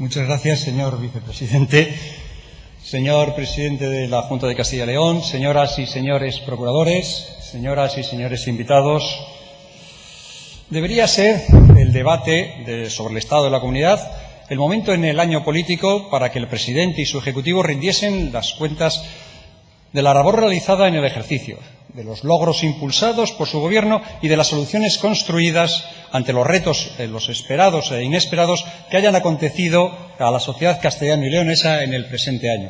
Muchas gracias, señor vicepresidente. Señor presidente de la Junta de Castilla y León, señoras y señores procuradores, señoras y señores invitados, debería ser el debate sobre el estado de la comunidad el momento en el año político para que el presidente y su ejecutivo rindiesen las cuentas de la labor realizada en el ejercicio, de los logros impulsados por su gobierno y de las soluciones construidas ante los retos, los esperados e inesperados, que hayan acontecido a la sociedad castellano y leonesa en el presente año.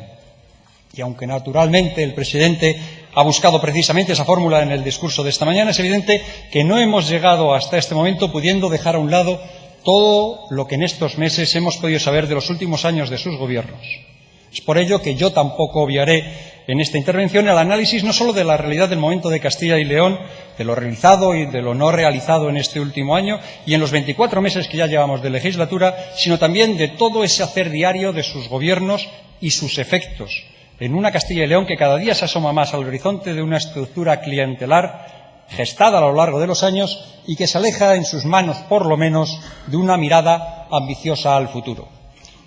Y aunque naturalmente el presidente ha buscado precisamente esa fórmula en el discurso de esta mañana, es evidente que no hemos llegado hasta este momento pudiendo dejar a un lado todo lo que en estos meses hemos podido saber de los últimos años de sus gobiernos. Es por ello que yo tampoco obviaré en esta intervención el análisis no solo de la realidad del momento de Castilla y León, de lo realizado y de lo no realizado en este último año y en los 24 meses que ya llevamos de legislatura, sino también de todo ese hacer diario de sus gobiernos y sus efectos en una Castilla y León que cada día se asoma más al horizonte de una estructura clientelar gestada a lo largo de los años y que se aleja en sus manos, por lo menos, de una mirada ambiciosa al futuro.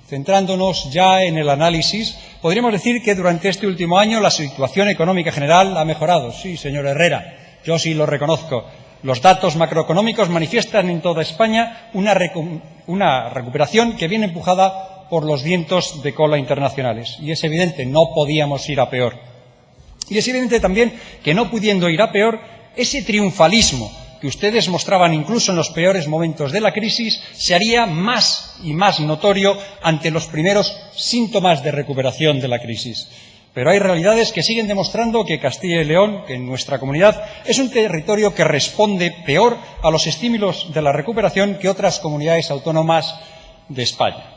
Centrándonos ya en el análisis, podríamos decir que durante este último año la situación económica general ha mejorado. Sí, señor Herrera, yo sí lo reconozco. Los datos macroeconómicos manifiestan en toda España una recuperación que viene empujada por los vientos de cola internacionales. Y es evidente, no podíamos ir a peor. Y es evidente también que no pudiendo ir a peor, ese triunfalismo que ustedes mostraban incluso en los peores momentos de la crisis, se haría más y más notorio ante los primeros síntomas de recuperación de la crisis. Pero hay realidades que siguen demostrando que Castilla y León, que en nuestra comunidad, es un territorio que responde peor a los estímulos de la recuperación que otras comunidades autónomas de España.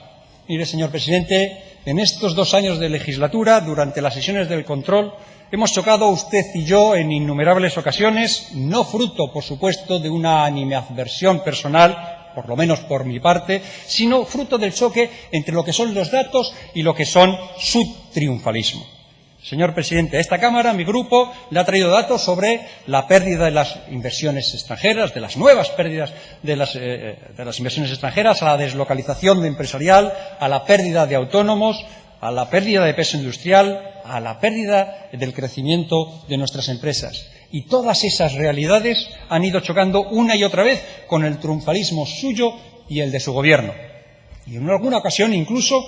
Mire, señor presidente, en estos 2 años de legislatura, durante las sesiones del control, hemos chocado usted y yo en innumerables ocasiones, no fruto, por supuesto, de una animadversión personal, por lo menos por mi parte, sino fruto del choque entre lo que son los datos y lo que son su triunfalismo. Señor presidente, a esta Cámara, mi grupo, le ha traído datos sobre la pérdida de las inversiones extranjeras, de las nuevas pérdidas de las inversiones extranjeras, a la deslocalización empresarial, a la pérdida de autónomos, a la pérdida de peso industrial, a la pérdida del crecimiento de nuestras empresas. Y todas esas realidades han ido chocando una y otra vez con el triunfalismo suyo y el de su gobierno. Y en alguna ocasión incluso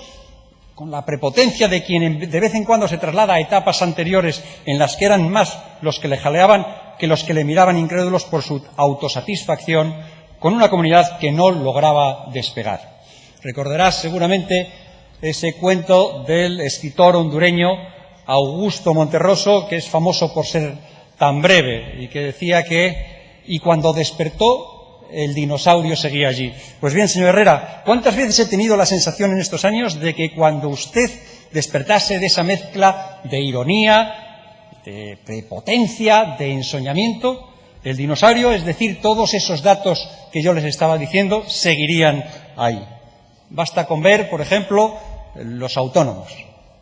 con la prepotencia de quien de vez en cuando se traslada a etapas anteriores en las que eran más los que le jaleaban que los que le miraban incrédulos por su autosatisfacción con una comunidad que no lograba despegar. Recordarás seguramente ese cuento del escritor hondureño Augusto Monterroso, que es famoso por ser tan breve y que decía que y cuando despertó el dinosaurio seguía allí. Pues bien, señor Herrera, ¿cuántas veces he tenido la sensación en estos años de que cuando usted despertase de esa mezcla de ironía, de prepotencia, de ensoñamiento, el dinosaurio, es decir, todos esos datos que yo les estaba diciendo, seguirían ahí? Basta con ver, por ejemplo, los autónomos.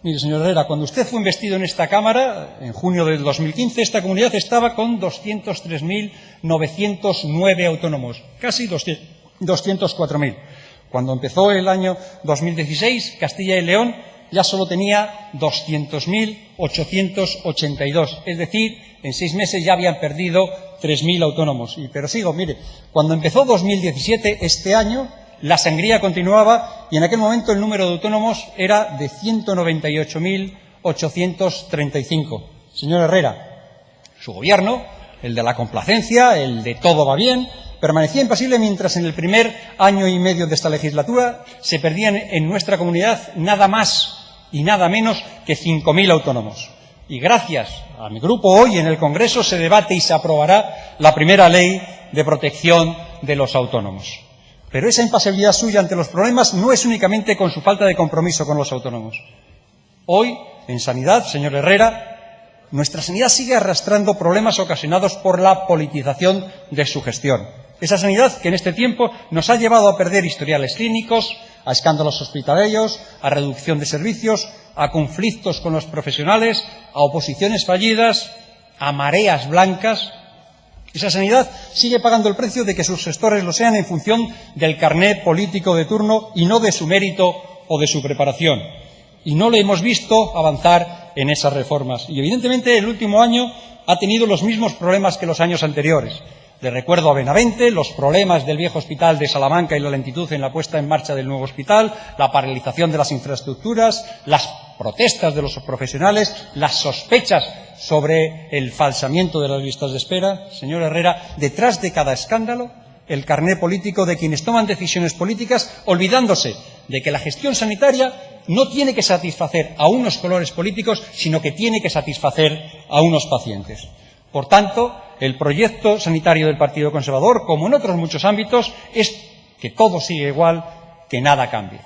Mire, señor Herrera, cuando usted fue investido en esta Cámara, en junio del 2015, esta comunidad estaba con 203.909 autónomos, casi 204.000. Cuando empezó el año 2016, Castilla y León ya solo tenía 200.882, es decir, en 6 meses ya habían perdido 3.000 autónomos. Pero sigo, mire, cuando empezó 2017, este año, la sangría continuaba y en aquel momento el número de autónomos era de 198.835. Señor Herrera, su gobierno, el de la complacencia, el de todo va bien, permanecía impasible mientras en el primer año y medio de esta legislatura se perdían en nuestra comunidad nada más y nada menos que 5.000 autónomos. Y gracias a mi grupo hoy en el Congreso se debate y se aprobará la primera ley de protección de los autónomos. Pero esa impasibilidad suya ante los problemas no es únicamente con su falta de compromiso con los autónomos. Hoy, en sanidad, señor Herrera, nuestra sanidad sigue arrastrando problemas ocasionados por la politización de su gestión. Esa sanidad que en este tiempo nos ha llevado a perder historiales clínicos, a escándalos hospitalarios, a reducción de servicios, a conflictos con los profesionales, a oposiciones fallidas, a mareas blancas. Esa sanidad sigue pagando el precio de que sus gestores lo sean en función del carné político de turno y no de su mérito o de su preparación. Y no le hemos visto avanzar en esas reformas. Y evidentemente el último año ha tenido los mismos problemas que los años anteriores. Le recuerdo a Benavente los problemas del viejo hospital de Salamanca y la lentitud en la puesta en marcha del nuevo hospital, la paralización de las infraestructuras, las protestas de los profesionales, las sospechas sobre el falsamiento de las listas de espera. Señor Herrera, detrás de cada escándalo, el carné político de quienes toman decisiones políticas, olvidándose de que la gestión sanitaria no tiene que satisfacer a unos colores políticos, sino que tiene que satisfacer a unos pacientes. Por tanto, el proyecto sanitario del Partido Conservador, como en otros muchos ámbitos, es que todo sigue igual, que nada cambie.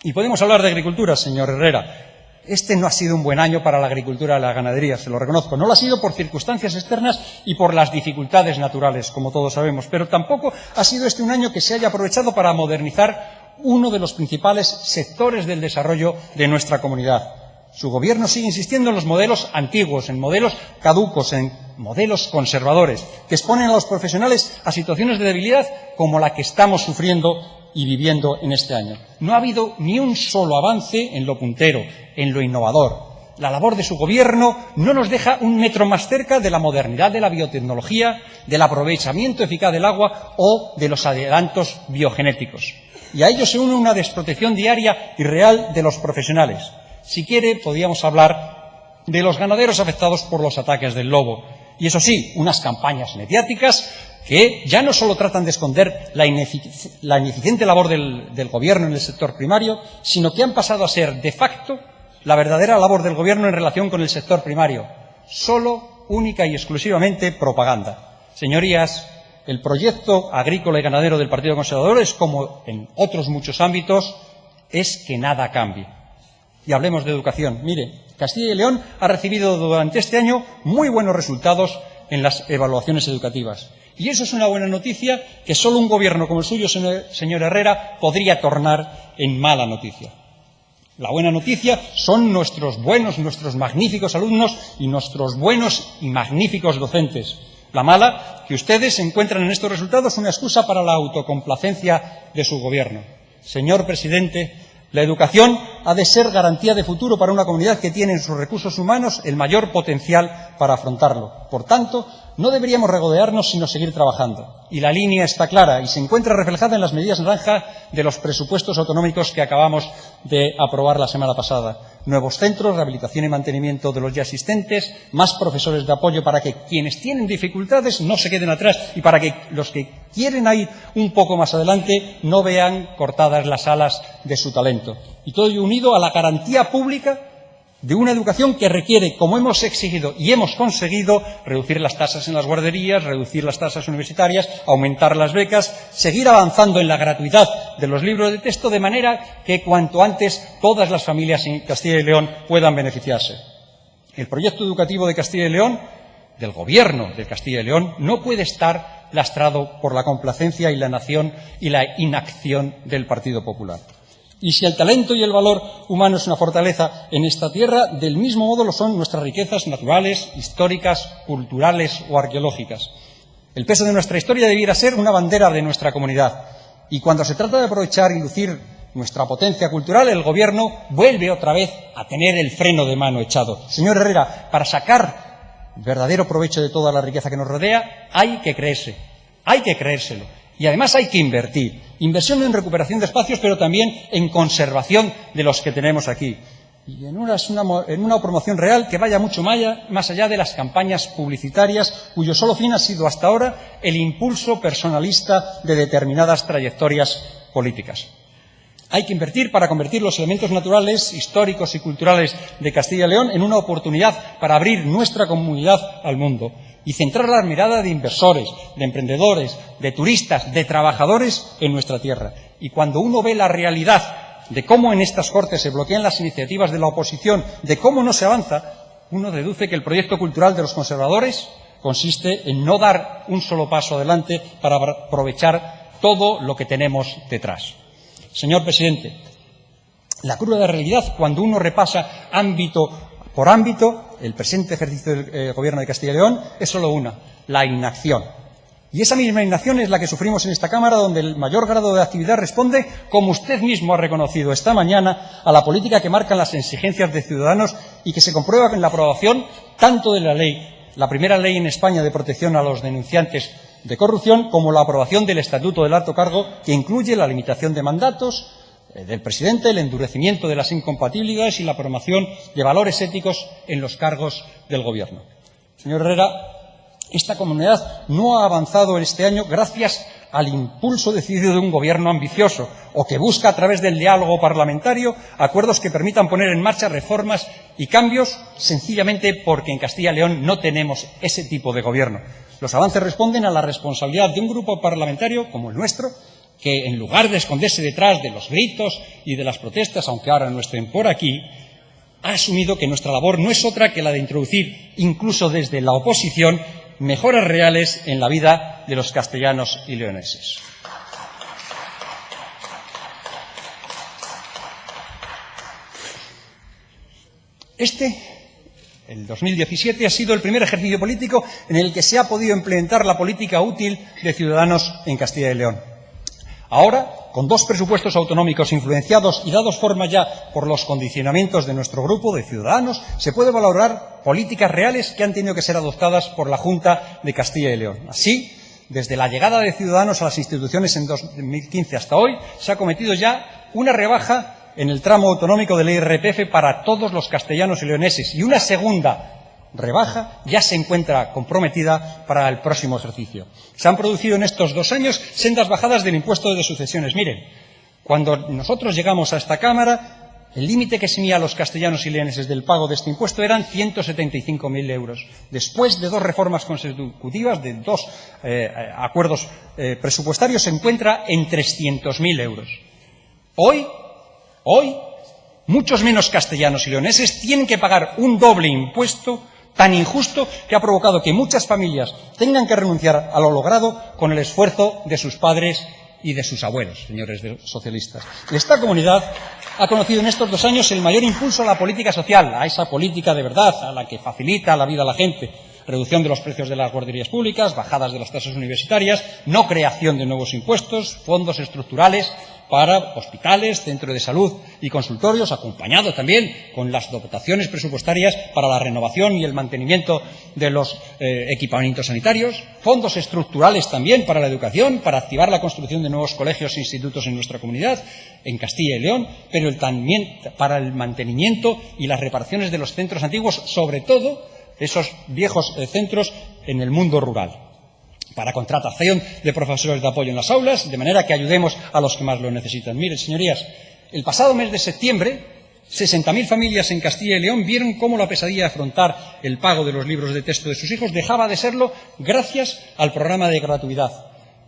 Y podemos hablar de agricultura, señor Herrera. Este no ha sido un buen año para la agricultura y la ganadería, se lo reconozco. No lo ha sido por circunstancias externas y por las dificultades naturales, como todos sabemos. Pero tampoco ha sido este un año que se haya aprovechado para modernizar uno de los principales sectores del desarrollo de nuestra comunidad. Su Gobierno sigue insistiendo en los modelos antiguos, en modelos caducos, en modelos conservadores, que exponen a los profesionales a situaciones de debilidad como la que estamos sufriendo y viviendo en este año. No ha habido ni un solo avance en lo puntero, en lo innovador. La labor de su Gobierno no nos deja un metro más cerca de la modernidad de la biotecnología, del aprovechamiento eficaz del agua o de los adelantos biogenéticos. Y a ello se une una desprotección diaria y real de los profesionales. Si quiere, podríamos hablar de los ganaderos afectados por los ataques del lobo. Y eso sí, unas campañas mediáticas que ya no solo tratan de esconder la ineficiente labor del Gobierno en el sector primario, sino que han pasado a ser, de facto, la verdadera labor del Gobierno en relación con el sector primario. Solo, única y exclusivamente propaganda. Señorías, el proyecto agrícola y ganadero del Partido Conservador es, como en otros muchos ámbitos, es que nada cambie. Y hablemos de educación. Mire, Castilla y León ha recibido durante este año muy buenos resultados en las evaluaciones educativas. Y eso es una buena noticia que solo un Gobierno como el suyo, señor Herrera, podría tornar en mala noticia. La buena noticia son nuestros buenos, nuestros magníficos alumnos y nuestros buenos y magníficos docentes. La mala, que ustedes encuentran en estos resultados una excusa para la autocomplacencia de su Gobierno. Señor presidente, la educación ha de ser garantía de futuro para una comunidad que tiene en sus recursos humanos el mayor potencial para afrontarlo. Por tanto, no deberíamos regodearnos sino seguir trabajando. Y la línea está clara y se encuentra reflejada en las medidas naranja de los presupuestos autonómicos que acabamos de aprobar la semana pasada. Nuevos centros, rehabilitación y mantenimiento de los ya existentes, más profesores de apoyo para que quienes tienen dificultades no se queden atrás y para que los que quieren ir un poco más adelante no vean cortadas las alas de su talento. Y todo ello unido a la garantía pública de una educación que requiere, como hemos exigido y hemos conseguido, reducir las tasas en las guarderías, reducir las tasas universitarias, aumentar las becas, seguir avanzando en la gratuidad de los libros de texto, de manera que cuanto antes todas las familias en Castilla y León puedan beneficiarse. El proyecto educativo de Castilla y León, del Gobierno de Castilla y León, no puede estar lastrado por la complacencia y la inacción del Partido Popular. Y si el talento y el valor humano es una fortaleza en esta tierra, del mismo modo lo son nuestras riquezas naturales, históricas, culturales o arqueológicas. El peso de nuestra historia debiera ser una bandera de nuestra comunidad. Y cuando se trata de aprovechar y lucir nuestra potencia cultural, el Gobierno vuelve otra vez a tener el freno de mano echado. Señor Herrera, para sacar verdadero provecho de toda la riqueza que nos rodea, hay que creérselo. Y además hay que invertir. Inversión en recuperación de espacios, pero también en conservación de los que tenemos aquí. Y en una promoción real que vaya mucho más allá de las campañas publicitarias, cuyo solo fin ha sido hasta ahora el impulso personalista de determinadas trayectorias políticas. Hay que invertir para convertir los elementos naturales, históricos y culturales de Castilla y León en una oportunidad para abrir nuestra comunidad al mundo y centrar la mirada de inversores, de emprendedores, de turistas, de trabajadores en nuestra tierra. Y cuando uno ve la realidad de cómo en estas Cortes se bloquean las iniciativas de la oposición, de cómo no se avanza, uno deduce que el proyecto cultural de los conservadores consiste en no dar un solo paso adelante para aprovechar todo lo que tenemos detrás. Señor presidente, la cruda realidad, cuando uno repasa ámbito por ámbito, el presente ejercicio del Gobierno de Castilla y León es solo una, la inacción. Y esa misma indignación es la que sufrimos en esta Cámara, donde el mayor grado de actividad responde, como usted mismo ha reconocido esta mañana, a la política que marcan las exigencias de Ciudadanos y que se comprueba con la aprobación tanto de la ley, la primera ley en España de protección a los denunciantes de corrupción, como la aprobación del Estatuto del Alto Cargo, que incluye la limitación de mandatos del presidente, el endurecimiento de las incompatibilidades y la promoción de valores éticos en los cargos del Gobierno. Señor Herrera, esta comunidad no ha avanzado este año gracias al impulso decidido de un Gobierno ambicioso o que busca a través del diálogo parlamentario acuerdos que permitan poner en marcha reformas y cambios, sencillamente porque en Castilla y León no tenemos ese tipo de Gobierno. Los avances responden a la responsabilidad de un grupo parlamentario como el nuestro, que en lugar de esconderse detrás de los gritos y de las protestas, aunque ahora no estén por aquí, ha asumido que nuestra labor no es otra que la de introducir, incluso desde la oposición, mejoras reales en la vida de los castellanos y leoneses. El 2017, ha sido el primer ejercicio político en el que se ha podido implementar la política útil de Ciudadanos en Castilla y León. Ahora, con dos presupuestos autonómicos influenciados y dados forma ya por los condicionamientos de nuestro grupo de Ciudadanos, se puede valorar políticas reales que han tenido que ser adoptadas por la Junta de Castilla y León. Así, desde la llegada de Ciudadanos a las instituciones en 2015 hasta hoy, se ha cometido ya una rebaja en el tramo autonómico del IRPF para todos los castellanos y leoneses y una segunda rebaja ya se encuentra comprometida para el próximo ejercicio. Se han producido en estos 2 años sendas bajadas del impuesto de sucesiones. Miren, cuando nosotros llegamos a esta Cámara, el límite que eximía a los castellanos y leoneses del pago de este impuesto eran 175.000 euros. Después de 2 reformas consecutivas, de 2 acuerdos presupuestarios, se encuentra en 300.000 euros. Hoy, muchos menos castellanos y leoneses tienen que pagar un doble impuesto tan injusto que ha provocado que muchas familias tengan que renunciar a lo logrado con el esfuerzo de sus padres y de sus abuelos, señores socialistas. Esta comunidad ha conocido en estos 2 años el mayor impulso a la política social, a esa política de verdad, a la que facilita la vida a la gente. Reducción de los precios de las guarderías públicas, bajadas de las tasas universitarias, no creación de nuevos impuestos, fondos estructurales para hospitales, centros de salud y consultorios, acompañado también con las dotaciones presupuestarias para la renovación y el mantenimiento de los equipamientos sanitarios, fondos estructurales también para la educación, para activar la construcción de nuevos colegios e institutos en nuestra comunidad, en Castilla y León, pero también para el mantenimiento y las reparaciones de los centros antiguos, sobre todo esos viejos centros en el mundo rural, para contratación de profesores de apoyo en las aulas, de manera que ayudemos a los que más lo necesitan. Miren, señorías, el pasado mes de septiembre, 60.000 familias en Castilla y León vieron cómo la pesadilla de afrontar el pago de los libros de texto de sus hijos dejaba de serlo gracias al programa de gratuidad.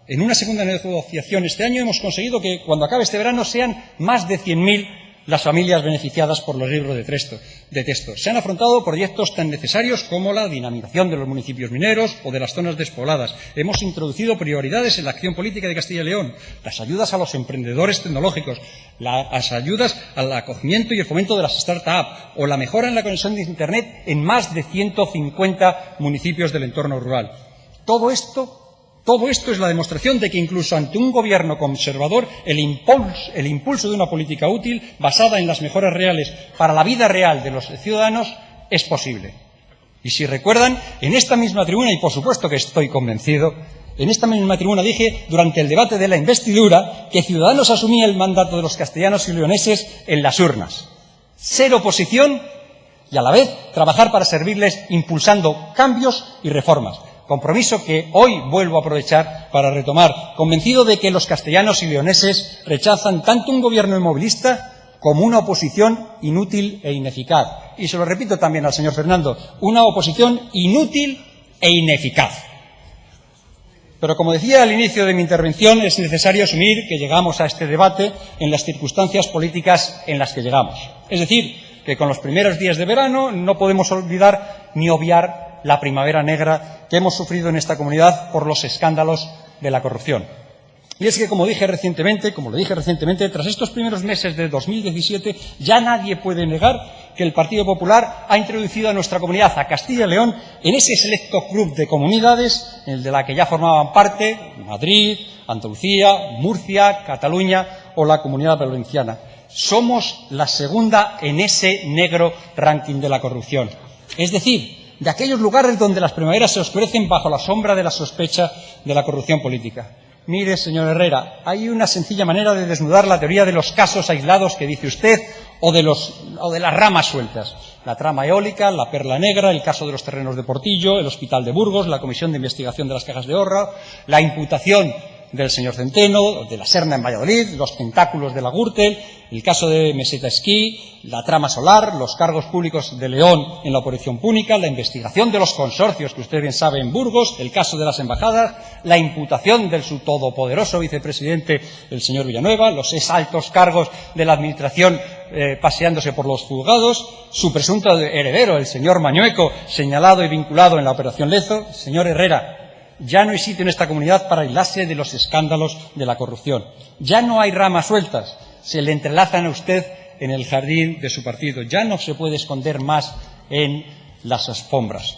En una segunda negociación este año hemos conseguido que, cuando acabe este verano, sean más de 100.000 las familias beneficiadas por los libros de texto. Se han afrontado proyectos tan necesarios como la dinamización de los municipios mineros o de las zonas despobladas. Hemos introducido prioridades en la acción política de Castilla y León, las ayudas a los emprendedores tecnológicos, las ayudas al acogimiento y el fomento de las start-up o la mejora en la conexión de Internet en más de 150 municipios del entorno rural. Todo esto es la demostración de que incluso ante un gobierno conservador el impulso de una política útil basada en las mejoras reales para la vida real de los ciudadanos es posible. Y si recuerdan, en esta misma tribuna, y por supuesto que estoy convencido, en esta misma tribuna dije durante el debate de la investidura que Ciudadanos asumía el mandato de los castellanos y leoneses en las urnas. Ser oposición y a la vez trabajar para servirles impulsando cambios y reformas. Compromiso que hoy vuelvo a aprovechar para retomar, convencido de que los castellanos y leoneses rechazan tanto un gobierno inmovilista como una oposición inútil e ineficaz. Y se lo repito también al señor Fernando, una oposición inútil e ineficaz. Pero como decía al inicio de mi intervención, es necesario asumir que llegamos a este debate en las circunstancias políticas en las que llegamos. Es decir, que con los primeros días de verano no podemos olvidar ni obviar la primavera negra que hemos sufrido en esta comunidad por los escándalos de la corrupción. Y es que, como lo dije recientemente, tras estos primeros meses de 2017, ya nadie puede negar que el Partido Popular ha introducido a nuestra comunidad, a Castilla y León, en ese selecto club de comunidades, el de la que ya formaban parte Madrid, Andalucía, Murcia, Cataluña o la Comunidad Valenciana. Somos la segunda en ese negro ranking de la corrupción. Es decir, de aquellos lugares donde las primaveras se oscurecen bajo la sombra de la sospecha de la corrupción política. Mire, señor Herrera, hay una sencilla manera de desnudar la teoría de los casos aislados que dice usted o de las ramas sueltas. La trama eólica, la perla negra, el caso de los terrenos de Portillo, el hospital de Burgos, la comisión de investigación de las cajas de ahorro, la imputación del señor Centeno, de la Serna en Valladolid, los tentáculos de la Gürtel, el caso de Meseta Esquí, la trama solar, los cargos públicos de León en la operación púnica, la investigación de los consorcios que usted bien sabe en Burgos, el caso de las embajadas, la imputación del su todopoderoso vicepresidente, el señor Villanueva, los altos cargos de la administración paseándose por los juzgados, su presunto heredero, el señor Mañueco, señalado y vinculado en la operación Lezo. Señor Herrera, ya no hay sitio en esta comunidad para aislarse de los escándalos de la corrupción. Ya no hay ramas sueltas. Se le entrelazan a usted en el jardín de su partido. Ya no se puede esconder más en las alfombras.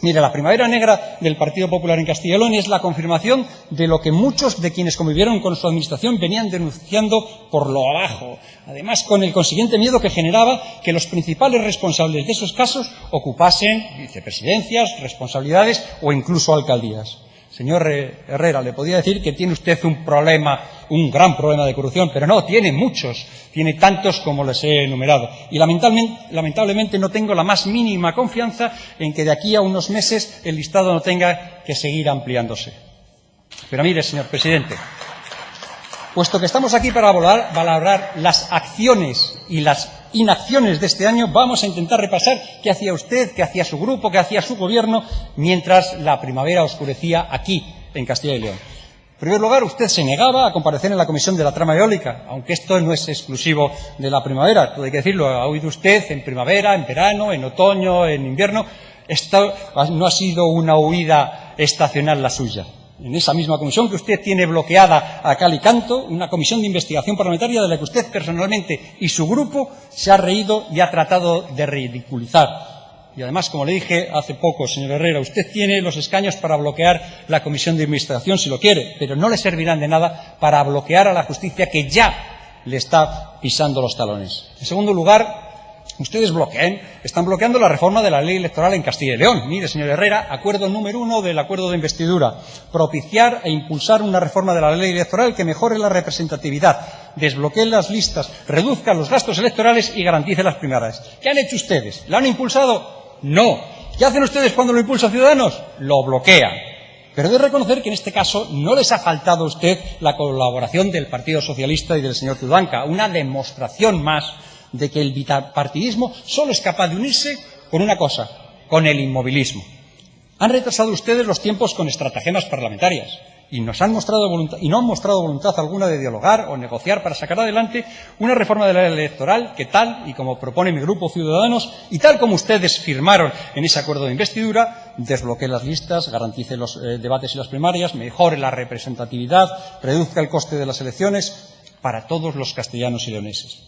Mire, la primavera negra del Partido Popular en Castilla y León es la confirmación de lo que muchos de quienes convivieron con su administración venían denunciando por lo abajo. Además, con el consiguiente miedo que generaba que los principales responsables de esos casos ocupasen vicepresidencias, responsabilidades o incluso alcaldías. Señor Herrera, le podría decir que tiene usted un gran problema de corrupción, pero no, tiene muchos, tiene tantos como les he enumerado. Y lamentablemente no tengo la más mínima confianza en que de aquí a unos meses el listado no tenga que seguir ampliándose. Pero mire, señor presidente, puesto que estamos aquí para valorar las acciones y las inacciones de este año, vamos a intentar repasar qué hacía usted, qué hacía su grupo, qué hacía su gobierno mientras la primavera oscurecía aquí, en Castilla y León. En primer lugar, usted se negaba a comparecer en la comisión de la trama eólica, aunque esto no es exclusivo de la primavera. Todo hay que decirlo, ha oído usted en primavera, en verano, en otoño, en invierno. Esto no ha sido una huida estacional la suya. En esa misma comisión que usted tiene bloqueada a cal y canto, una comisión de investigación parlamentaria de la que usted personalmente y su grupo se ha reído y ha tratado de ridiculizar. Y además, como le dije hace poco, señor Herrera, usted tiene los escaños para bloquear la comisión de investigación si lo quiere, pero no le servirán de nada para bloquear a la justicia que ya le está pisando los talones. En segundo lugar, ustedes están bloqueando la reforma de la ley electoral en Castilla y León. Mire, señor Herrera, acuerdo número 1 del acuerdo de investidura. Propiciar e impulsar una reforma de la ley electoral que mejore la representatividad, desbloquee las listas, reduzca los gastos electorales y garantice las primarias. ¿Qué han hecho ustedes? ¿La han impulsado? No. ¿Qué hacen ustedes cuando lo impulsa Ciudadanos? Lo bloquean. Pero he de reconocer que en este caso no les ha faltado a usted la colaboración del Partido Socialista y del señor Tudanca, una demostración más de que el bipartidismo solo es capaz de unirse con una cosa, con el inmovilismo. Han retrasado ustedes los tiempos con estratagemas parlamentarias y no han mostrado voluntad alguna de dialogar o negociar para sacar adelante una reforma de la ley electoral que tal y como propone mi grupo Ciudadanos y tal como ustedes firmaron en ese acuerdo de investidura, desbloquee las listas, garantice los debates y las primarias, mejore la representatividad, reduzca el coste de las elecciones para todos los castellanos y leoneses.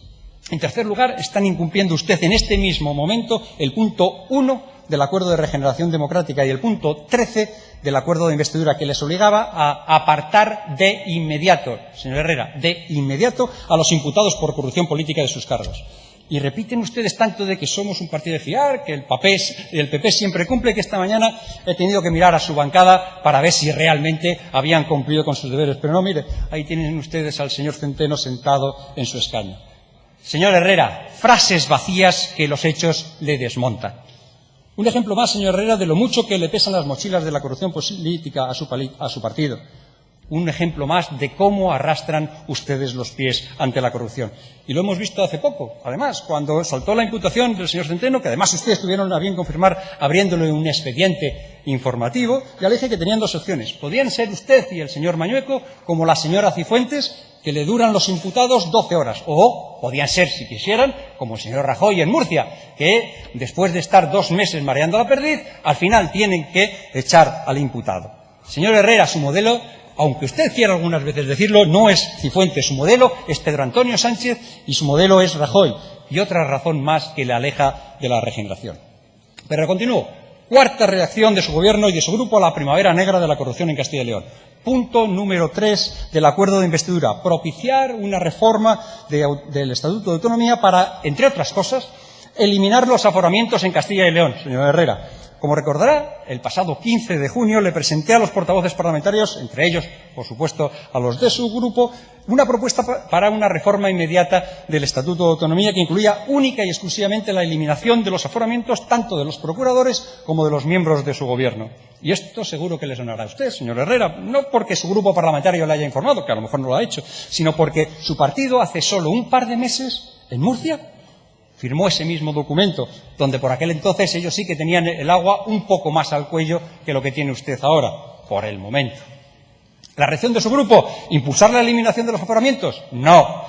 En tercer lugar, están incumpliendo usted en este mismo momento el punto 1 del Acuerdo de Regeneración Democrática y el punto 13 del Acuerdo de Investidura, que les obligaba a apartar de inmediato, señor Herrera, de inmediato a los imputados por corrupción política de sus cargos. Y repiten ustedes tanto de que somos un partido de fiar, que el PP siempre cumple, que esta mañana he tenido que mirar a su bancada para ver si realmente habían cumplido con sus deberes. Pero no, mire, ahí tienen ustedes al señor Centeno sentado en su escaño. Señor Herrera, frases vacías que los hechos le desmontan. Un ejemplo más, señor Herrera, de lo mucho que le pesan las mochilas de la corrupción política a su partido. Un ejemplo más de cómo arrastran ustedes los pies ante la corrupción. Y lo hemos visto hace poco, además, cuando saltó la imputación del señor Centeno, que además ustedes tuvieron a bien confirmar abriéndole un expediente informativo. Ya le dije que tenían dos opciones. Podían ser usted y el señor Mañueco como la señora Cifuentes, que le duran los imputados 12 horas. O podían ser, si quisieran, como el señor Rajoy en Murcia, que después de estar 2 meses mareando la perdiz, al final tienen que echar al imputado. Señor Herrera, su modelo, aunque usted quiera algunas veces decirlo, no es Cifuentes. Su modelo es Pedro Antonio Sánchez y su modelo es Rajoy, y otra razón más que le aleja de la regeneración. Pero continúo. Cuarta reacción de su gobierno y de su grupo a la primavera negra de la corrupción en Castilla y León. Punto número 3 del acuerdo de investidura. Propiciar una reforma del Estatuto de Autonomía para, entre otras cosas, eliminar los aforamientos en Castilla y León, señor Herrera. Como recordará, el pasado 15 de junio le presenté a los portavoces parlamentarios, entre ellos, por supuesto, a los de su grupo, una propuesta para una reforma inmediata del Estatuto de Autonomía que incluía única y exclusivamente la eliminación de los aforamientos tanto de los procuradores como de los miembros de su gobierno. Y esto seguro que le sonará a usted, señor Herrera, no porque su grupo parlamentario le haya informado, que a lo mejor no lo ha hecho, sino porque su partido hace solo un par de meses, en Murcia, firmó ese mismo documento, donde por aquel entonces ellos sí que tenían el agua un poco más al cuello que lo que tiene usted ahora, por el momento. ¿La reacción de su grupo? ¿Impulsar la eliminación de los aforamientos? No.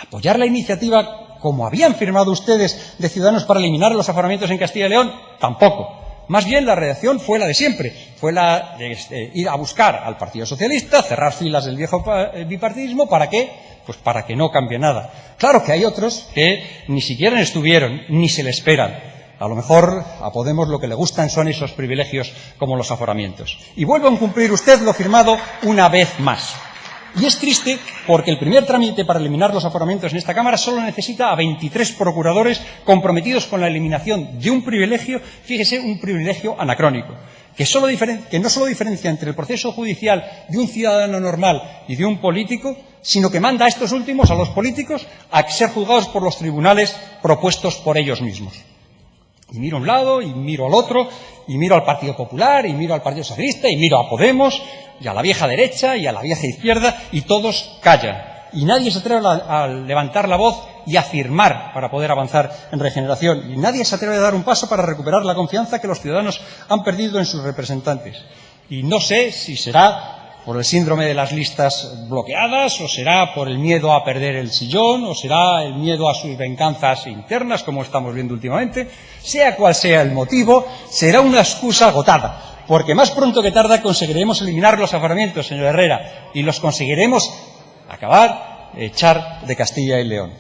¿Apoyar la iniciativa, como habían firmado ustedes, de Ciudadanos para eliminar los aforamientos en Castilla y León? Tampoco. Más bien la reacción fue la de siempre, fue la de ir a buscar al Partido Socialista, cerrar filas del viejo bipartidismo, ¿para qué? Pues para que no cambie nada. Claro que hay otros que ni siquiera estuvieron, ni se le esperan. A lo mejor a Podemos lo que le gustan son esos privilegios como los aforamientos. Y vuelve a incumplir usted lo firmado una vez más. Y es triste porque el primer trámite para eliminar los aforamientos en esta Cámara solo necesita a 23 procuradores comprometidos con la eliminación de un privilegio, fíjese, un privilegio anacrónico, que no solo diferencia entre el proceso judicial de un ciudadano normal y de un político, sino que manda a estos últimos, a los políticos, a ser juzgados por los tribunales propuestos por ellos mismos. Y miro a un lado, y miro al otro, y miro al Partido Popular, y miro al Partido Socialista, y miro a Podemos, y a la vieja derecha, y a la vieja izquierda, y todos callan. Y nadie se atreve a levantar la voz y a firmar para poder avanzar en regeneración. Y nadie se atreve a dar un paso para recuperar la confianza que los ciudadanos han perdido en sus representantes. Y no sé si será por el síndrome de las listas bloqueadas, o será por el miedo a perder el sillón, o será el miedo a sus venganzas internas, como estamos viendo últimamente. Sea cual sea el motivo, será una excusa agotada, porque más pronto que tarde conseguiremos eliminar los aforamientos, señor Herrera, y los conseguiremos echar de Castilla y León.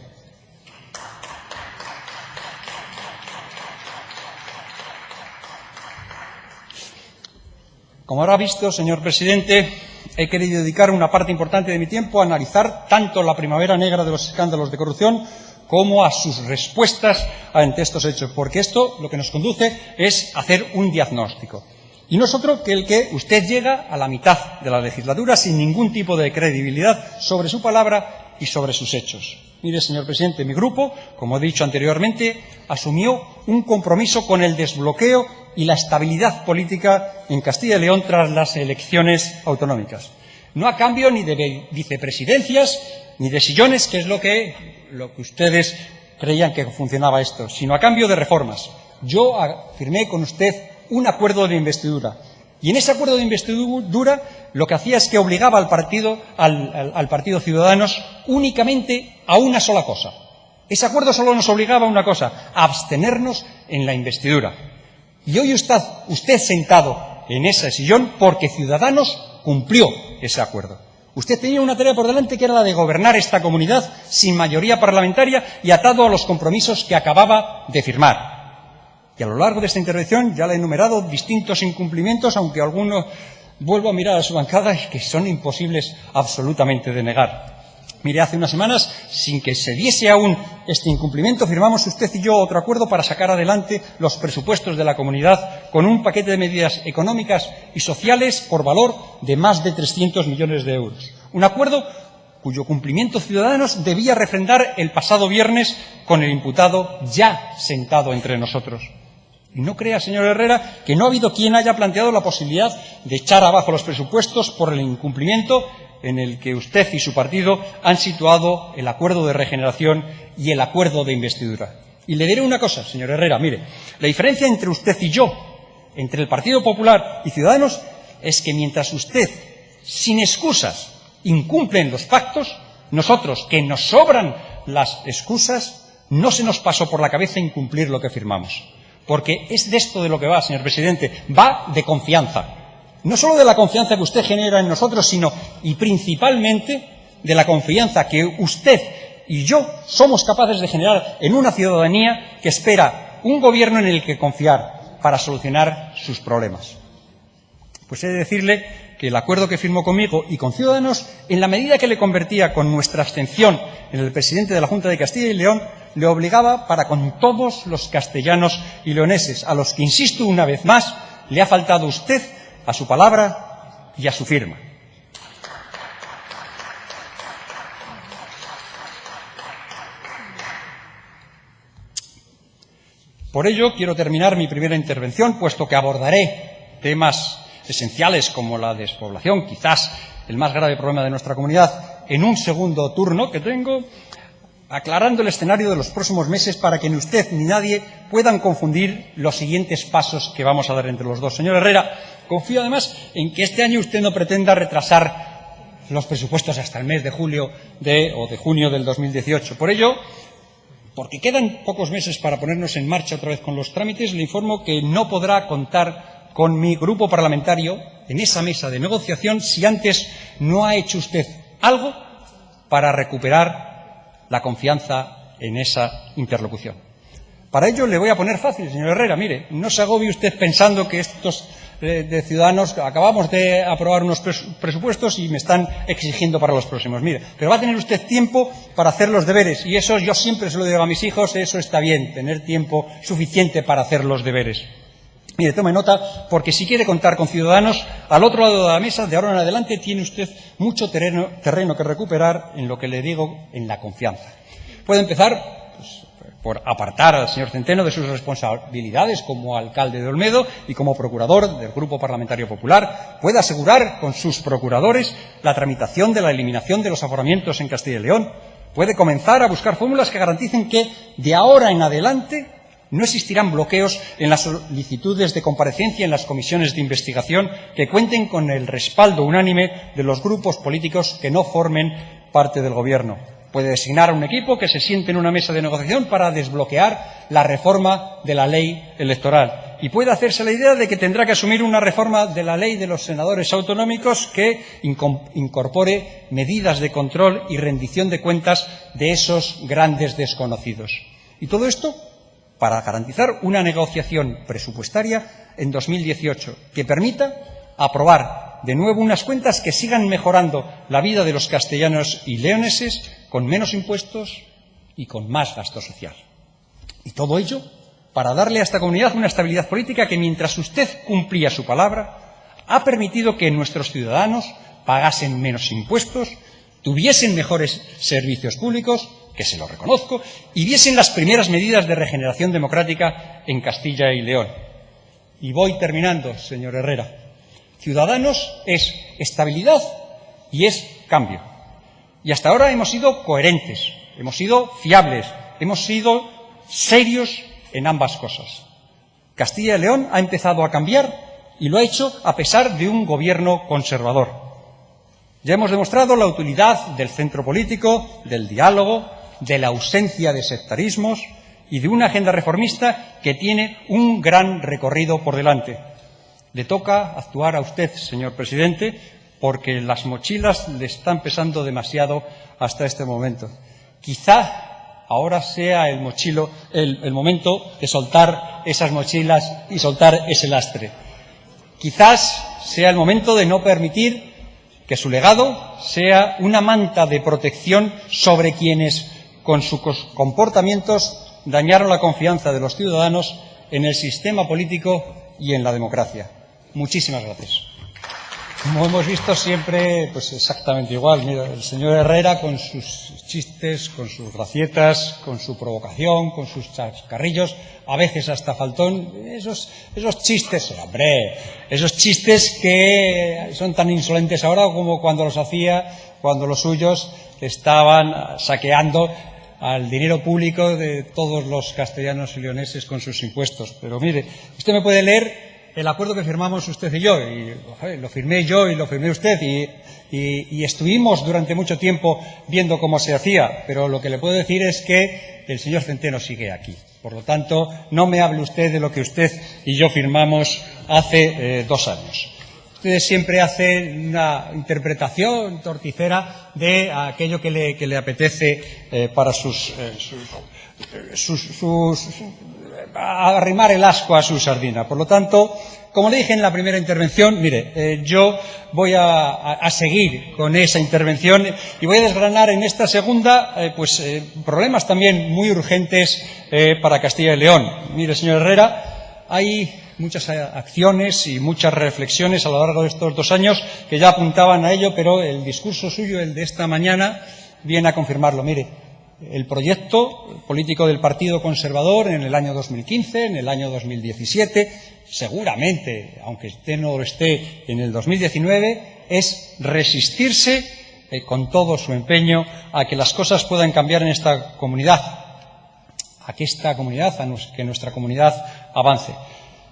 Como habrá visto, señor presidente, he querido dedicar una parte importante de mi tiempo a analizar tanto la primavera negra de los escándalos de corrupción como a sus respuestas ante estos hechos, porque esto lo que nos conduce es hacer un diagnóstico. Y no es otro que el que usted llega a la mitad de la legislatura sin ningún tipo de credibilidad sobre su palabra y sobre sus hechos. Mire, señor presidente, mi grupo, como he dicho anteriormente, asumió un compromiso con el desbloqueo y la estabilidad política en Castilla y León tras las elecciones autonómicas. No a cambio ni de vicepresidencias ni de sillones, que es lo que ustedes creían que funcionaba esto, sino a cambio de reformas. Yo firmé con usted un acuerdo de investidura. Y en ese acuerdo de investidura lo que hacía es que obligaba al Partido Ciudadanos únicamente a una sola cosa. Ese acuerdo solo nos obligaba a una cosa, a abstenernos en la investidura. Y hoy está usted sentado en ese sillón porque Ciudadanos cumplió ese acuerdo. Usted tenía una tarea por delante que era la de gobernar esta comunidad sin mayoría parlamentaria y atado a los compromisos que acababa de firmar. Y a lo largo de esta intervención ya le he enumerado distintos incumplimientos, aunque algunos vuelvo a mirar a su bancada y que son imposibles absolutamente de negar. Mire, hace unas semanas, sin que se diese aún este incumplimiento, firmamos usted y yo otro acuerdo para sacar adelante los presupuestos de la comunidad con un paquete de medidas económicas y sociales por valor de más de 300 millones de euros. Un acuerdo cuyo cumplimiento Ciudadanos debía refrendar el pasado viernes con el imputado ya sentado entre nosotros. Y no crea, señor Herrera, que no ha habido quien haya planteado la posibilidad de echar abajo los presupuestos por el incumplimiento en el que usted y su partido han situado el acuerdo de regeneración y el acuerdo de investidura. Y le diré una cosa, señor Herrera, mire, la diferencia entre usted y yo, entre el Partido Popular y Ciudadanos, es que mientras usted, sin excusas, incumple los pactos, nosotros, que nos sobran las excusas, no se nos pasó por la cabeza incumplir lo que firmamos. Porque es de esto de lo que va, señor presidente, va de confianza. No solo de la confianza que usted genera en nosotros, sino y principalmente de la confianza que usted y yo somos capaces de generar en una ciudadanía que espera un gobierno en el que confiar para solucionar sus problemas. Pues he de decirle que el acuerdo que firmó conmigo y con Ciudadanos, en la medida que le convertía con nuestra abstención en el presidente de la Junta de Castilla y León, le obligaba para con todos los castellanos y leoneses, a los que, insisto una vez más, le ha faltado usted a su palabra y a su firma. Por ello, quiero terminar mi primera intervención, puesto que abordaré temas esenciales como la despoblación, quizás el más grave problema de nuestra comunidad, en un segundo turno que tengo, aclarando el escenario de los próximos meses para que ni usted ni nadie puedan confundir los siguientes pasos que vamos a dar entre los dos. Señor Herrera, confío además en que este año usted no pretenda retrasar los presupuestos hasta el mes de julio o de junio del 2018. Por ello, porque quedan pocos meses para ponernos en marcha otra vez con los trámites, le informo que no podrá contar con mi grupo parlamentario en esa mesa de negociación si antes no ha hecho usted algo para recuperar la confianza en esa interlocución. Para ello le voy a poner fácil, señor Herrera. Mire, no se agobie usted pensando que estos de Ciudadanos acabamos de aprobar unos presupuestos y me están exigiendo para los próximos. Mire, pero va a tener usted tiempo para hacer los deberes y eso yo siempre se lo digo a mis hijos, eso está bien, tener tiempo suficiente para hacer los deberes. Mire, tome nota, porque si quiere contar con Ciudadanos, al otro lado de la mesa, de ahora en adelante, tiene usted mucho terreno que recuperar en lo que le digo, en la confianza. Puede empezar por apartar al señor Centeno de sus responsabilidades como alcalde de Olmedo y como procurador del Grupo Parlamentario Popular. Puede asegurar con sus procuradores la tramitación de la eliminación de los aforamientos en Castilla y León. Puede comenzar a buscar fórmulas que garanticen que, de ahora en adelante, no existirán bloqueos en las solicitudes de comparecencia en las comisiones de investigación que cuenten con el respaldo unánime de los grupos políticos que no formen parte del Gobierno. Puede designar a un equipo que se siente en una mesa de negociación para desbloquear la reforma de la ley electoral. Y puede hacerse la idea de que tendrá que asumir una reforma de la ley de los senadores autonómicos que incorpore medidas de control y rendición de cuentas de esos grandes desconocidos. Y todo esto para garantizar una negociación presupuestaria en 2018 que permita aprobar de nuevo unas cuentas que sigan mejorando la vida de los castellanos y leoneses con menos impuestos y con más gasto social. Y todo ello para darle a esta comunidad una estabilidad política que, mientras usted cumplía su palabra, ha permitido que nuestros ciudadanos pagasen menos impuestos, tuviesen mejores servicios públicos, que se lo reconozco, y viesen las primeras medidas de regeneración democrática en Castilla y León. Y voy terminando, señor Herrera. Ciudadanos es estabilidad y es cambio. Y hasta ahora hemos sido coherentes, hemos sido fiables, hemos sido serios en ambas cosas. Castilla y León ha empezado a cambiar y lo ha hecho a pesar de un gobierno conservador. Ya hemos demostrado la utilidad del centro político, del diálogo, de la ausencia de sectarismos y de una agenda reformista que tiene un gran recorrido por delante. Le toca actuar a usted, señor presidente, porque las mochilas le están pesando demasiado hasta este momento. Quizá ahora sea el momento de soltar esas mochilas y soltar ese lastre. Quizás sea el momento de no permitir que su legado sea una manta de protección sobre quienes con sus comportamientos dañaron la confianza de los ciudadanos en el sistema político y en la democracia. Muchísimas gracias. Como hemos visto siempre, pues exactamente igual. Mira, el señor Herrera con sus chistes, con sus gracietas, con su provocación, con sus chascarrillos, a veces hasta faltón. Esos chistes, hombre, esos chistes que son tan insolentes ahora como cuando los hacía, cuando los suyos estaban saqueando al dinero público de todos los castellanos y leoneses con sus impuestos. Pero mire, usted me puede leer el acuerdo que firmamos usted y yo, y lo firmé yo y lo firmé usted, y estuvimos durante mucho tiempo viendo cómo se hacía, pero lo que le puedo decir es que el señor Centeno sigue aquí. Por lo tanto, no me hable usted de lo que usted y yo firmamos hace 2 años. Ustedes siempre hacen una interpretación torticera de aquello que le apetece para arrimar el ascua a su sardina. Por lo tanto, como le dije en la primera intervención, mire, yo voy a seguir con esa intervención y voy a desgranar en esta segunda problemas también muy urgentes para Castilla y León. Mire, señor Herrera, hay muchas acciones y muchas reflexiones a lo largo de estos 2 años que ya apuntaban a ello, pero el discurso suyo, el de esta mañana, viene a confirmarlo. Mire, el proyecto político del Partido Conservador en el año 2015, en el año 2017, seguramente, aunque usted no lo esté en el 2019, es resistirse con todo su empeño a que las cosas puedan cambiar en esta comunidad, que nuestra comunidad avance.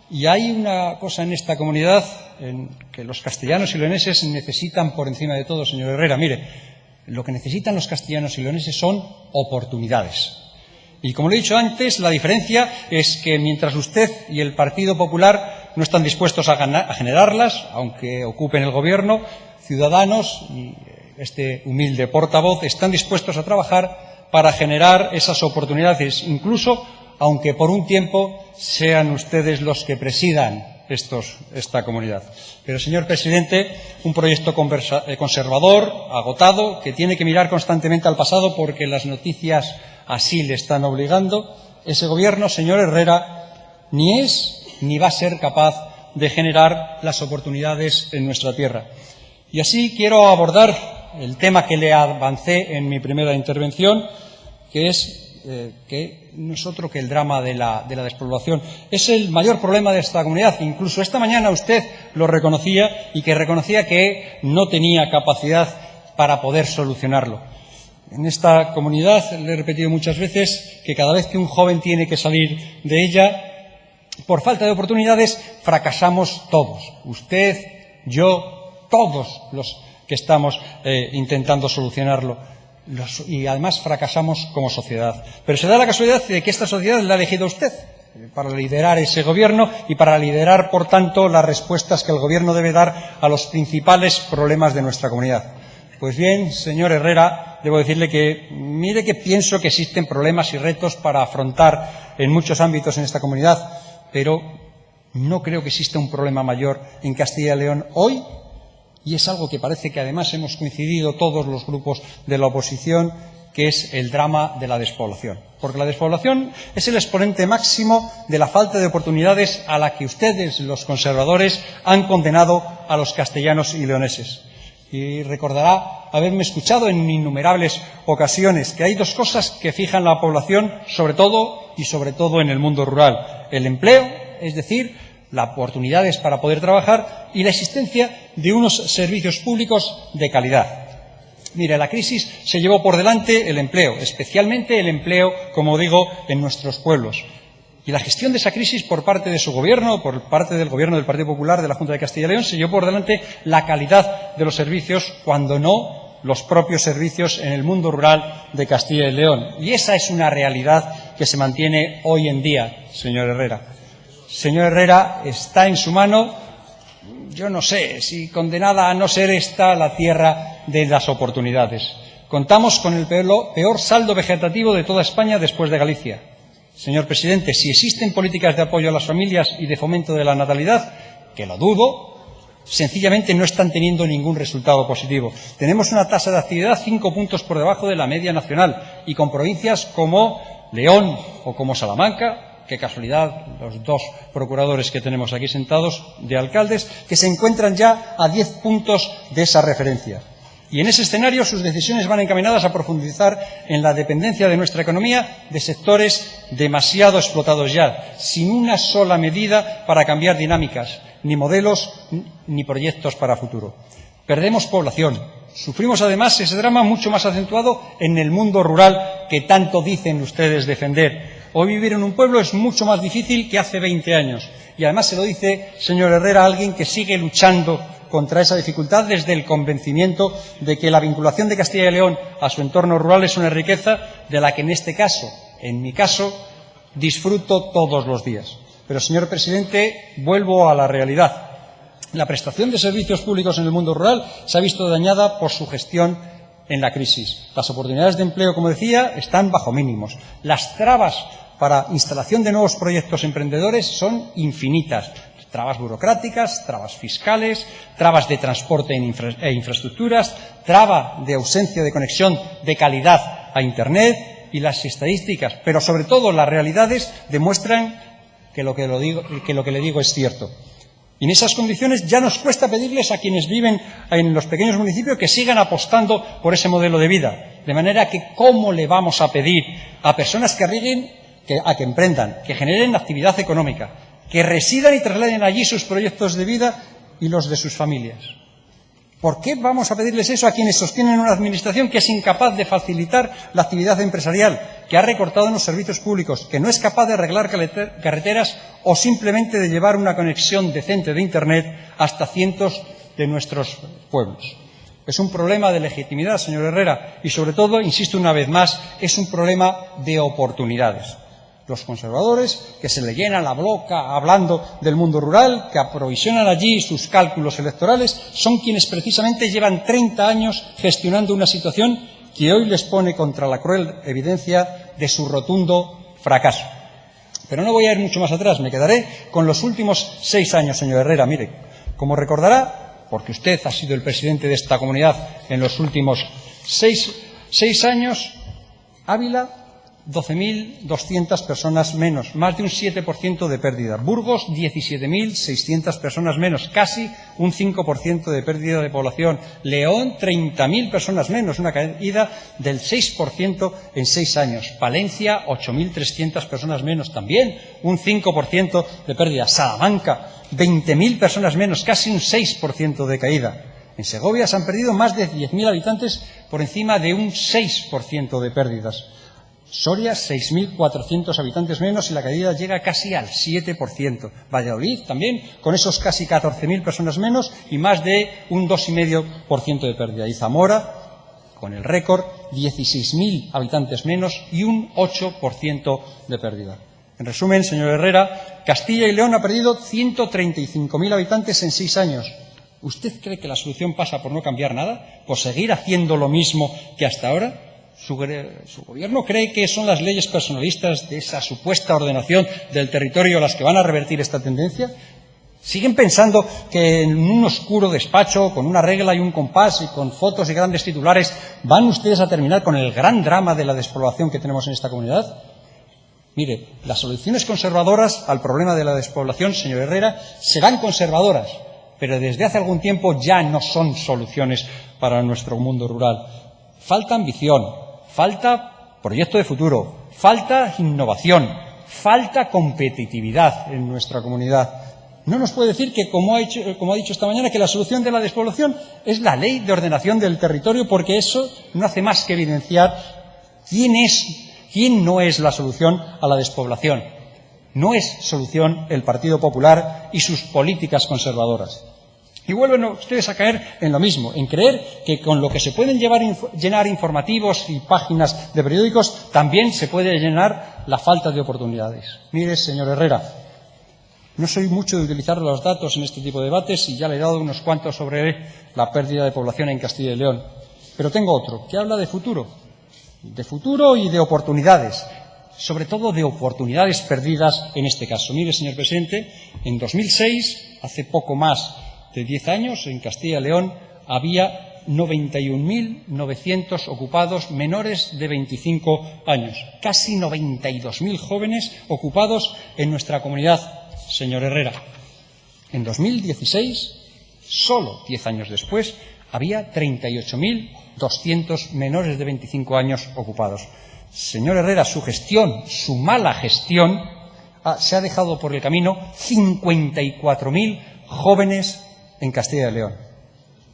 Y hay una cosa en esta comunidad en que los castellanos y leoneses necesitan por encima de todo, señor Herrera. Mire, lo que necesitan los castellanos y leoneses son oportunidades. Y como le he dicho antes, la diferencia es que mientras usted y el Partido Popular no están dispuestos a generarlas, aunque ocupen el gobierno, Ciudadanos y este humilde portavoz están dispuestos a trabajar para generar esas oportunidades, incluso aunque por un tiempo sean ustedes los que presidan esta comunidad. Pero, señor presidente, un proyecto conservador, agotado, que tiene que mirar constantemente al pasado porque las noticias así le están obligando, ese gobierno, señor Herrera, ni es ni va a ser capaz de generar las oportunidades en nuestra tierra. Y así quiero abordar el tema que le avancé en mi primera intervención, que es que no es otro que el drama de la despoblación. Es el mayor problema de esta comunidad. Incluso esta mañana usted lo reconocía y que reconocía que no tenía capacidad para poder solucionarlo. En esta comunidad, le he repetido muchas veces, que cada vez que un joven tiene que salir de ella, por falta de oportunidades, fracasamos todos. Usted, yo, todos los que estamos intentando solucionarlo. Y además fracasamos como sociedad. Pero se da la casualidad de que esta sociedad la ha elegido usted para liderar ese gobierno y para liderar, por tanto, las respuestas que el gobierno debe dar a los principales problemas de nuestra comunidad. Pues bien, señor Herrera, debo decirle que mire que pienso que existen problemas y retos para afrontar en muchos ámbitos en esta comunidad, pero no creo que exista un problema mayor en Castilla y León hoy. Y es algo que parece que además hemos coincidido todos los grupos de la oposición, que es el drama de la despoblación. Porque la despoblación es el exponente máximo de la falta de oportunidades a la que ustedes, los conservadores, han condenado a los castellanos y leoneses. Y recordará haberme escuchado en innumerables ocasiones que hay 2 cosas que fijan la población, sobre todo en el mundo rural. El empleo, es decir, las oportunidades para poder trabajar y la existencia de unos servicios públicos de calidad. Mire, la crisis se llevó por delante el empleo, especialmente el empleo, como digo, en nuestros pueblos. Y la gestión de esa crisis por parte de su gobierno, por parte del gobierno del Partido Popular de la Junta de Castilla y León, se llevó por delante la calidad de los servicios, cuando no los propios servicios en el mundo rural de Castilla y León. Y esa es una realidad que se mantiene hoy en día, señor Herrera. Señor Herrera, está en su mano, yo no sé si condenada a no ser esta la tierra de las oportunidades. Contamos con el peor saldo vegetativo de toda España después de Galicia. Señor presidente, si existen políticas de apoyo a las familias y de fomento de la natalidad, que lo dudo, sencillamente no están teniendo ningún resultado positivo. Tenemos una tasa de actividad 5 puntos por debajo de la media nacional y con provincias como León o como Salamanca, qué casualidad, los 2 procuradores que tenemos aquí sentados, de alcaldes, que se encuentran ya a 10 puntos de esa referencia. Y en ese escenario sus decisiones van encaminadas a profundizar en la dependencia de nuestra economía de sectores demasiado explotados ya, sin una sola medida para cambiar dinámicas, ni modelos, ni proyectos para futuro. Perdemos población. Sufrimos además ese drama mucho más acentuado en el mundo rural que tanto dicen ustedes defender. Hoy vivir en un pueblo es mucho más difícil que hace 20 años. Y además se lo dice, señor Herrera, alguien que sigue luchando contra esa dificultad desde el convencimiento de que la vinculación de Castilla y León a su entorno rural es una riqueza de la que en este caso, en mi caso, disfruto todos los días. Pero, señor presidente, vuelvo a la realidad. La prestación de servicios públicos en el mundo rural se ha visto dañada por su gestión en la crisis. Las oportunidades de empleo, como decía, están bajo mínimos. Las trabas para instalación de nuevos proyectos emprendedores son infinitas. Trabas burocráticas, trabas fiscales, trabas de transporte e infraestructuras, traba de ausencia de conexión de calidad a Internet, y las estadísticas, pero sobre todo las realidades, demuestran que lo que le digo es cierto. Y en esas condiciones ya nos cuesta pedirles a quienes viven en los pequeños municipios que sigan apostando por ese modelo de vida. De manera que, ¿cómo le vamos a pedir a personas que arriesguen a que emprendan, que generen actividad económica, que residan y trasladen allí sus proyectos de vida y los de sus familias? ¿Por qué vamos a pedirles eso a quienes sostienen una administración que es incapaz de facilitar la actividad empresarial, que ha recortado en los servicios públicos, que no es capaz de arreglar carreteras o simplemente de llevar una conexión decente de Internet hasta cientos de nuestros pueblos? Es un problema de legitimidad, señor Herrera, y sobre todo, insisto una vez más, es un problema de oportunidades. Los conservadores, que se le llenan la boca hablando del mundo rural, que aprovisionan allí sus cálculos electorales, son quienes precisamente llevan 30 años gestionando una situación que hoy les pone contra la cruel evidencia de su rotundo fracaso. Pero no voy a ir mucho más atrás, me quedaré con los últimos 6 años, señor Herrera. Mire, como recordará, porque usted ha sido el presidente de esta comunidad en los últimos 6 años, Ávila, 12.200 personas menos, más de un 7% de pérdida. Burgos, 17.600 personas menos, casi un 5% de pérdida de población. León, 30.000 personas menos, una caída del 6% en 6 años. Palencia, 8.300 personas menos, también un 5% de pérdida. Salamanca, 20.000 personas menos, casi un 6% de caída. En Segovia se han perdido más de 10.000 habitantes, por encima de un 6% de pérdidas. Soria, 6.400 habitantes menos y la caída llega casi al 7%. Valladolid también, con esos casi 14.000 personas menos y más de un 2,5% de pérdida. Y Zamora, con el récord, 16.000 habitantes menos y un 8% de pérdida. En resumen, señor Herrera, Castilla y León ha perdido 135.000 habitantes en 6 años. ¿Usted cree que la solución pasa por no cambiar nada? ¿Por seguir haciendo lo mismo que hasta ahora? ¿Su gobierno cree que son las leyes personalistas de esa supuesta ordenación del territorio las que van a revertir esta tendencia? ¿Siguen pensando que en un oscuro despacho, con una regla y un compás y con fotos y grandes titulares, van ustedes a terminar con el gran drama de la despoblación que tenemos en esta comunidad? Mire, las soluciones conservadoras al problema de la despoblación, señor Herrera, serán conservadoras, pero desde hace algún tiempo ya no son soluciones para nuestro mundo rural. Falta ambición. Falta proyecto de futuro, falta innovación, falta competitividad en nuestra comunidad. No nos puede decir que, como ha dicho esta mañana, que la solución de la despoblación es la ley de ordenación del territorio, porque eso no hace más que evidenciar quién no es la solución a la despoblación. No es solución el Partido Popular y sus políticas conservadoras. Y vuelven ustedes a caer en lo mismo, en creer que con lo que se pueden llenar informativos y páginas de periódicos, también se puede llenar la falta de oportunidades. Mire, señor Herrera, no soy mucho de utilizar los datos en este tipo de debates y ya le he dado unos cuantos sobre la pérdida de población en Castilla y León. Pero tengo otro, que habla de futuro y de oportunidades, sobre todo de oportunidades perdidas en este caso. Mire, señor presidente, en 2006, hace poco más de 10 años, en Castilla y León había 91.900 ocupados menores de 25 años. Casi 92.000 jóvenes ocupados en nuestra comunidad, señor Herrera. En 2016, solo 10 años después, había 38.200 menores de 25 años ocupados. Señor Herrera, su gestión, su mala gestión, se ha dejado por el camino 54.000 jóvenes en Castilla y León.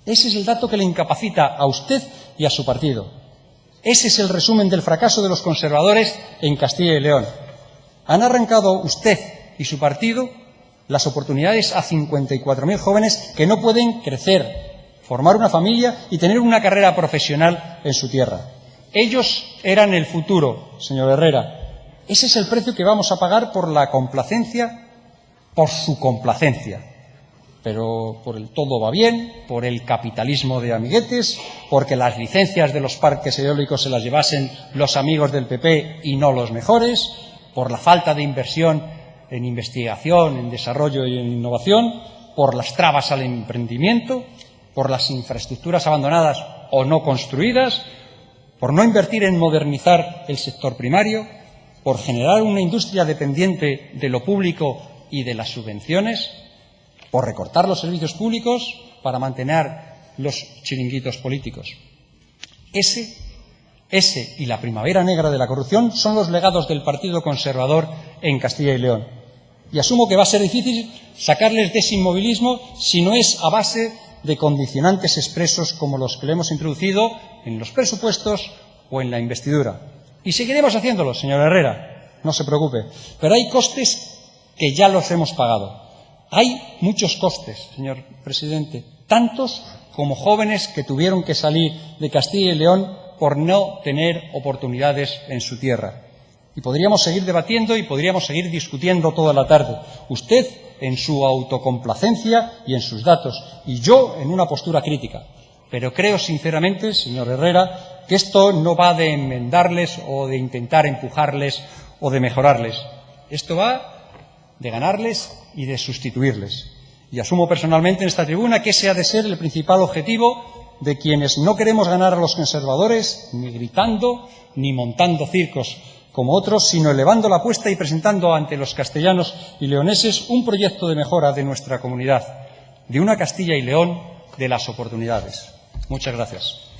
Ese es el dato que le incapacita a usted y a su partido. Ese es el resumen del fracaso de los conservadores en Castilla y León. Han arrancado usted y su partido las oportunidades a 54.000 jóvenes que no pueden crecer, formar una familia y tener una carrera profesional en su tierra. Ellos eran el futuro, señor Herrera. Ese es el precio que vamos a pagar por la complacencia, por su complacencia. pero por el todo va bien, por el capitalismo de amiguetes, porque las licencias de los parques eólicos se las llevasen los amigos del PP y no los mejores, por la falta de inversión en investigación, en desarrollo y en innovación, por las trabas al emprendimiento, por las infraestructuras abandonadas o no construidas, por no invertir en modernizar el sector primario, por generar una industria dependiente de lo público y de las subvenciones, por recortar los servicios públicos para mantener los chiringuitos políticos. Ese y la primavera negra de la corrupción son los legados del Partido Conservador en Castilla y León. Y asumo que va a ser difícil sacarles de ese inmovilismo si no es a base de condicionantes expresos como los que le hemos introducido en los presupuestos o en la investidura. Y seguiremos haciéndolo, señor Herrera, no se preocupe. Pero hay costes que ya los hemos pagado. Hay muchos costes, señor presidente, tantos como jóvenes que tuvieron que salir de Castilla y León por no tener oportunidades en su tierra. Y podríamos seguir debatiendo y podríamos seguir discutiendo toda la tarde. Usted en su autocomplacencia y en sus datos, y yo en una postura crítica. Pero creo sinceramente, señor Herrera, que esto no va de enmendarles o de intentar empujarles o de mejorarles. Esto va de ganarles y de sustituirles. Y asumo personalmente en esta tribuna que ese ha de ser el principal objetivo de quienes no queremos ganar a los conservadores ni gritando ni montando circos como otros, sino elevando la apuesta y presentando ante los castellanos y leoneses un proyecto de mejora de nuestra comunidad, de una Castilla y León de las oportunidades. Muchas gracias.